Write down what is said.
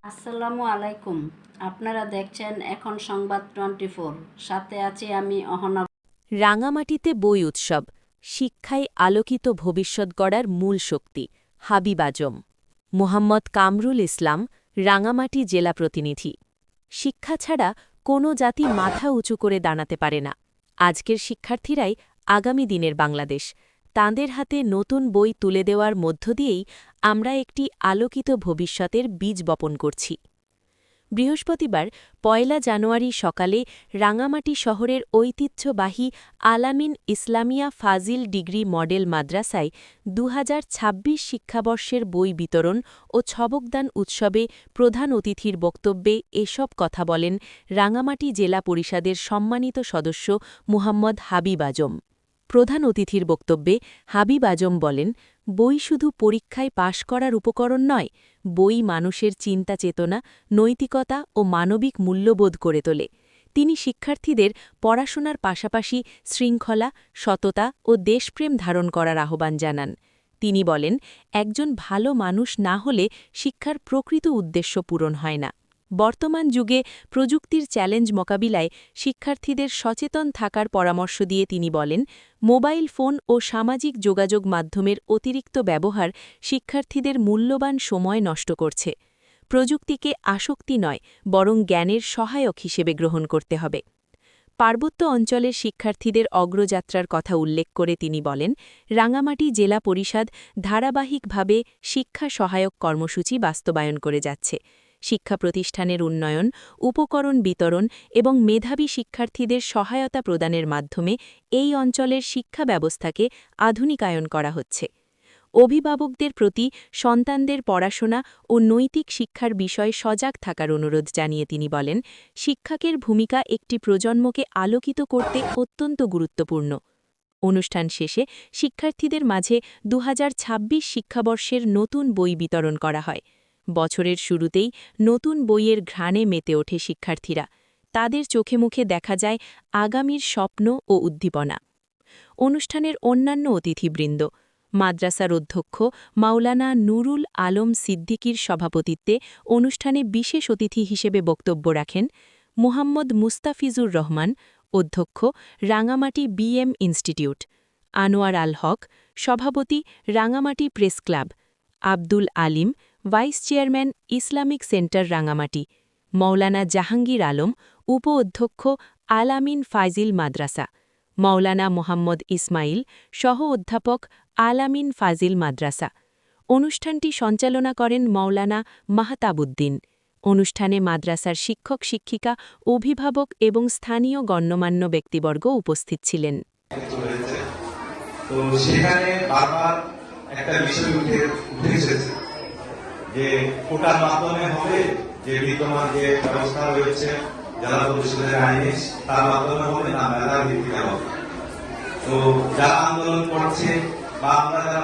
আসসালামু আলাইকুম। আপনারা দেখছেন এখন সংবাদ 24, সাথে আছি আমি অহনা। রাঙামাটিতে বই উৎসব, শিক্ষায় আলোকিত ভবিষ্যৎ গড়ার মূল শক্তি। হাবিব আজম। মোহাম্মদ কামরুল ইসলাম, রাঙামাটি জেলা প্রতিনিধি। শিক্ষা ছাড়া কোনো জাতি মাথা উঁচু করে দাঁড়াতে পারে না। আজকের শিক্ষার্থীরাই আগামী দিনের বাংলাদেশ। তাঁদের হাতে নতুন বই তুলে দেওয়ার মধ্য দিয়েই আমরা একটি আলোকিত ভবিষ্যতের বীজ বপন করছি। বৃহস্পতিবার ১ জানুয়ারি সকালে রাঙামাটি শহরের ঐতিহ্যবাহী আলামিন ইসলামিয়া ফাজিল ডিগ্রি মডেল মাদ্রাসায় ২০২৬ শিক্ষাবর্ষের বই বিতরণ ও ছবকদান উৎসবে প্রধান অতিথির বক্তব্যে এসব কথা বলেন রাঙামাটি জেলা পরিষদের সম্মানিত সদস্য মুহাম্মদ হাবিব আজম। প্রধান অতিথির বক্তব্যে হাবিব আজম বলেন, বই শুধু পরীক্ষায় পাশ করার উপকরণ নয়, বই মানুষের চিন্তা চেতনা, নৈতিকতা ও মানবিক মূল্যবোধ করে তোলে। তিনি শিক্ষার্থীদের পড়াশোনার পাশাপাশি শৃঙ্খলা, সততা ও দেশপ্রেম ধারণ করার আহ্বান জানান। তিনি বলেন, একজন ভালো মানুষ না হলে শিক্ষার প্রকৃত উদ্দেশ্য পূরণ হয় না। বর্তমান যুগে প্রযুক্তির চ্যালেঞ্জ মোকাবিলায় শিক্ষার্থীদের সচেতন থাকার পরামর্শ দিয়ে তিনি বলেন, মোবাইল ফোন ও সামাজিক যোগাযোগ মাধ্যমের অতিরিক্ত ব্যবহার শিক্ষার্থীদের মূল্যবান সময় নষ্ট করছে। প্রযুক্তিকে আসক্তি নয়, বরং জ্ঞানের সহায়ক হিসেবে গ্রহণ করতে হবে। পার্বত্য অঞ্চলের শিক্ষার্থীদের অগ্রযাত্রার কথা উল্লেখ করে তিনি বলেন, রাঙামাটি জেলা পরিষদ ধারাবাহিকভাবে শিক্ষা সহায়ক কর্মসূচি বাস্তবায়ন করে যাচ্ছে। শিক্ষা প্রতিষ্ঠানের উন্নয়ন, উপকরণ বিতরণ এবং মেধাবী শিক্ষার্থীদের সহায়তা প্রদানের মাধ্যমে এই অঞ্চলের শিক্ষা ব্যবস্থাকে আধুনিকায়ন করা হচ্ছে। অভিভাবকদের প্রতি সন্তানদের পড়াশোনা ও নৈতিক শিক্ষার বিষয়ে সজাগ থাকার অনুরোধ জানিয়ে তিনি বলেন, শিক্ষকের ভূমিকা একটি প্রজন্মকে আলোকিত করতে অত্যন্ত গুরুত্বপূর্ণ। অনুষ্ঠান শেষে শিক্ষার্থীদের মাঝে ২০২৬ শিক্ষাবর্ষের নতুন বই বিতরণ করা হয়। বছরের শুরুতেই নতুন বইয়ের ঘ্রাণে মেতে ওঠে শিক্ষার্থীরা। তাদের চোখে মুখে দেখা যায় আগামীর স্বপ্ন ও উদ্দীপনা। অনুষ্ঠানের অন্যান্য অতিথিবৃন্দ, মাদ্রাসার অধ্যক্ষ মাওলানা নুরুল আলম সিদ্দিকীর সভাপতিত্বে অনুষ্ঠানে বিশেষ অতিথি হিসেবে বক্তব্য রাখেন মুহাম্মদ মুস্তাফিজুর রহমান, অধ্যক্ষ, রাঙামাটি বিএম ইনস্টিটিউট; আনোয়ার আল হক, সভাপতি, Rangamati press club; Abdul Alim, vice chairman, Islamic centre Rangamati; Maulana Jahangir Alam, উপ-অধ্যক্ষ, আলামিন ফাজিল মাদ্রাসা; মৌলানা মোহাম্মদ ইসমাইল, সহ-অধ্যাপক, আলামিন ফাজিল মাদ্রাসা। অনুষ্ঠানটি সঞ্চালনা করেন মৌলানা মাহতাবুদ্দিন। অনুষ্ঠানে মাদ্রাসার শিক্ষক শিক্ষিকা, অভিভাবক এবং স্থানীয় গণ্যমান্য ব্যক্তিবর্গ উপস্থিত ছিলেন। তো সেখানে বারবার একটা বিষয় উঠে এসেছে যে কোটার মাধ্যমে হবে, যে বিদ্যমান যে ব্যবস্থা রয়েছে জেলা পরিষদের আইনে, তার মাধ্যমে হবে না মেধার ভিত্তিতে হবে। তো যারা আন্দোলন করছে বা আমরা যারা